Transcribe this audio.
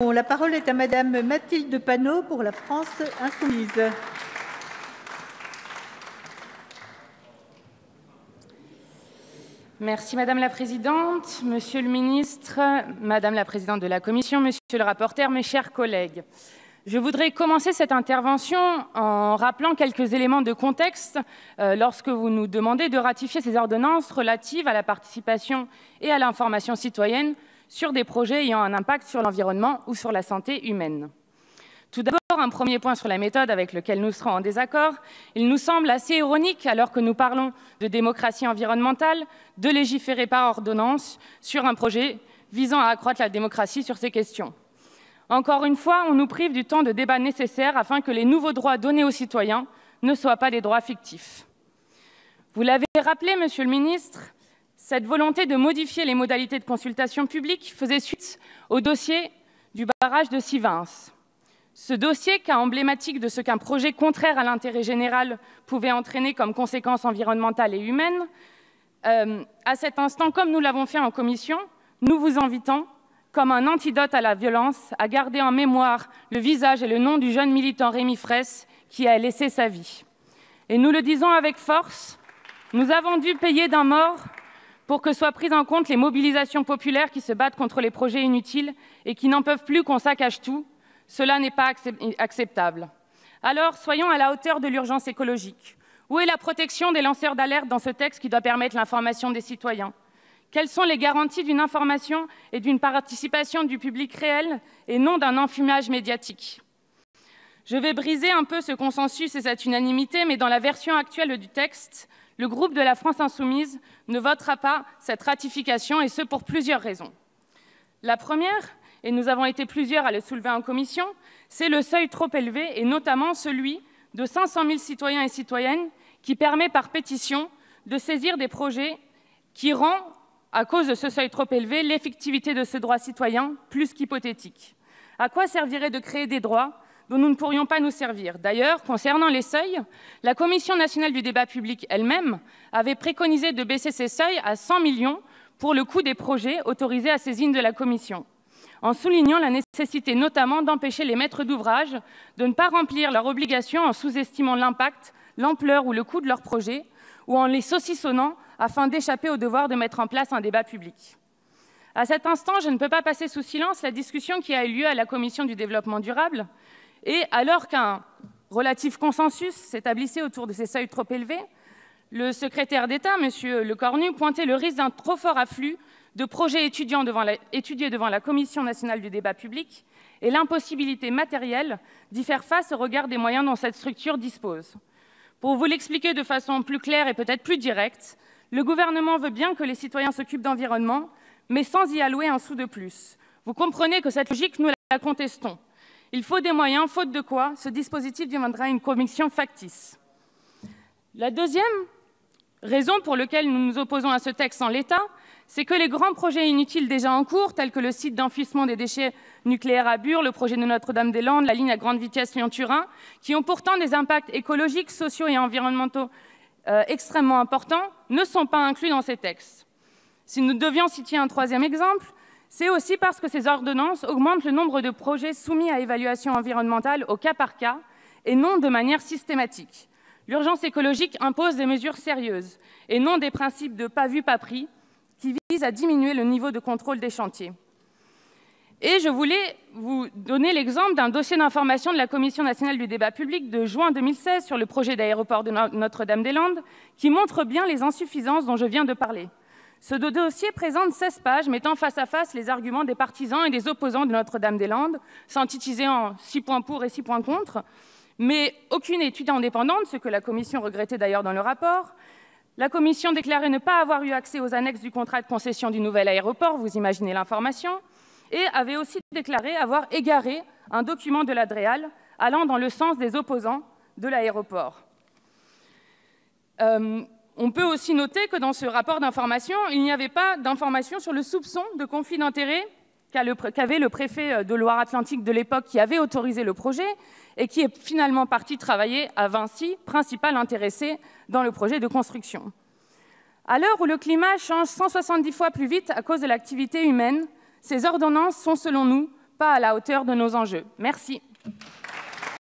La parole est à Madame Mathilde Panot pour la France insoumise. Merci Madame la Présidente, Monsieur le Ministre, Madame la Présidente de la Commission, Monsieur le rapporteur, mes chers collègues. Je voudrais commencer cette intervention en rappelant quelques éléments de contexte lorsque vous nous demandez de ratifier ces ordonnances relatives à la participation et à l'information citoyenne sur des projets ayant un impact sur l'environnement ou sur la santé humaine. Tout d'abord, un premier point sur la méthode avec lequel nous serons en désaccord. Il nous semble assez ironique, alors que nous parlons de démocratie environnementale, de légiférer par ordonnance sur un projet visant à accroître la démocratie sur ces questions. Encore une fois, on nous prive du temps de débat nécessaire afin que les nouveaux droits donnés aux citoyens ne soient pas des droits fictifs. Vous l'avez rappelé, Monsieur le Ministre, cette volonté de modifier les modalités de consultation publique faisait suite au dossier du barrage de Sivens. Ce dossier, cas emblématique de ce qu'un projet contraire à l'intérêt général pouvait entraîner comme conséquences environnementales et humaines, à cet instant, comme nous l'avons fait en commission, nous vous invitons, comme un antidote à la violence, à garder en mémoire le visage et le nom du jeune militant Rémi Fraisse qui a laissé sa vie. Et nous le disons avec force, nous avons dû payer d'un mort pour que soient prises en compte les mobilisations populaires qui se battent contre les projets inutiles et qui n'en peuvent plus qu'on saccage tout. Cela n'est pas acceptable. Alors, soyons à la hauteur de l'urgence écologique. Où est la protection des lanceurs d'alerte dans ce texte qui doit permettre l'information des citoyens? Quelles sont les garanties d'une information et d'une participation du public réel et non d'un enfumage médiatique? Je vais briser un peu ce consensus et cette unanimité, mais dans la version actuelle du texte, le groupe de la France insoumise ne votera pas cette ratification, et ce pour plusieurs raisons. La première, et nous avons été plusieurs à le soulever en commission, c'est le seuil trop élevé, et notamment celui de 500 000 citoyens et citoyennes qui permet par pétition de saisir des projets qui rend, à cause de ce seuil trop élevé, l'effectivité de ce droit citoyen plus qu'hypothétique. À quoi servirait de créer des droits dont nous ne pourrions pas nous servir? D'ailleurs, concernant les seuils, la Commission nationale du débat public elle-même avait préconisé de baisser ces seuils à 100 millions pour le coût des projets autorisés à saisine de la Commission, en soulignant la nécessité notamment d'empêcher les maîtres d'ouvrage de ne pas remplir leurs obligations en sous-estimant l'impact, l'ampleur ou le coût de leurs projets, ou en les saucissonnant afin d'échapper au devoir de mettre en place un débat public. À cet instant, je ne peux pas passer sous silence la discussion qui a eu lieu à la Commission du développement durable, et alors qu'un relatif consensus s'établissait autour de ces seuils trop élevés, le secrétaire d'État, M. Lecornu, pointait le risque d'un trop fort afflux de projets étudiés devant la Commission nationale du débat public et l'impossibilité matérielle d'y faire face au regard des moyens dont cette structure dispose. Pour vous l'expliquer de façon plus claire et peut-être plus directe, le gouvernement veut bien que les citoyens s'occupent d'environnement, mais sans y allouer un sou de plus. Vous comprenez que cette logique, nous la contestons. Il faut des moyens, faute de quoi ce dispositif deviendra une conviction factice. La deuxième raison pour laquelle nous nous opposons à ce texte en l'état, c'est que les grands projets inutiles déjà en cours, tels que le site d'enfouissement des déchets nucléaires à Bure, le projet de Notre-Dame-des-Landes, la ligne à grande vitesse Lyon-Turin, qui ont pourtant des impacts écologiques, sociaux et environnementaux extrêmement importants, ne sont pas inclus dans ces textes. Si nous devions citer un troisième exemple, c'est aussi parce que ces ordonnances augmentent le nombre de projets soumis à évaluation environnementale au cas par cas et non de manière systématique. L'urgence écologique impose des mesures sérieuses et non des principes de pas vu, pas pris qui visent à diminuer le niveau de contrôle des chantiers. Et je voulais vous donner l'exemple d'un dossier d'information de la Commission nationale du débat public de juin 2016 sur le projet d'aéroport de Notre-Dame-des-Landes qui montre bien les insuffisances dont je viens de parler. Ce dossier présente 16 pages mettant face à face les arguments des partisans et des opposants de Notre-Dame-des-Landes, synthétisés en 6 points pour et 6 points contre, mais aucune étude indépendante, ce que la Commission regrettait d'ailleurs dans le rapport. La Commission déclarait ne pas avoir eu accès aux annexes du contrat de concession du nouvel aéroport, vous imaginez l'information, et avait aussi déclaré avoir égaré un document de la DREAL allant dans le sens des opposants de l'aéroport. On peut aussi noter que dans ce rapport d'information, il n'y avait pas d'information sur le soupçon de conflit d'intérêts qu'avait le préfet de Loire-Atlantique de l'époque qui avait autorisé le projet et qui est finalement parti travailler à Vinci, principal intéressé dans le projet de construction. À l'heure où le climat change 170 fois plus vite à cause de l'activité humaine, ces ordonnances sont, selon nous, pas à la hauteur de nos enjeux. Merci.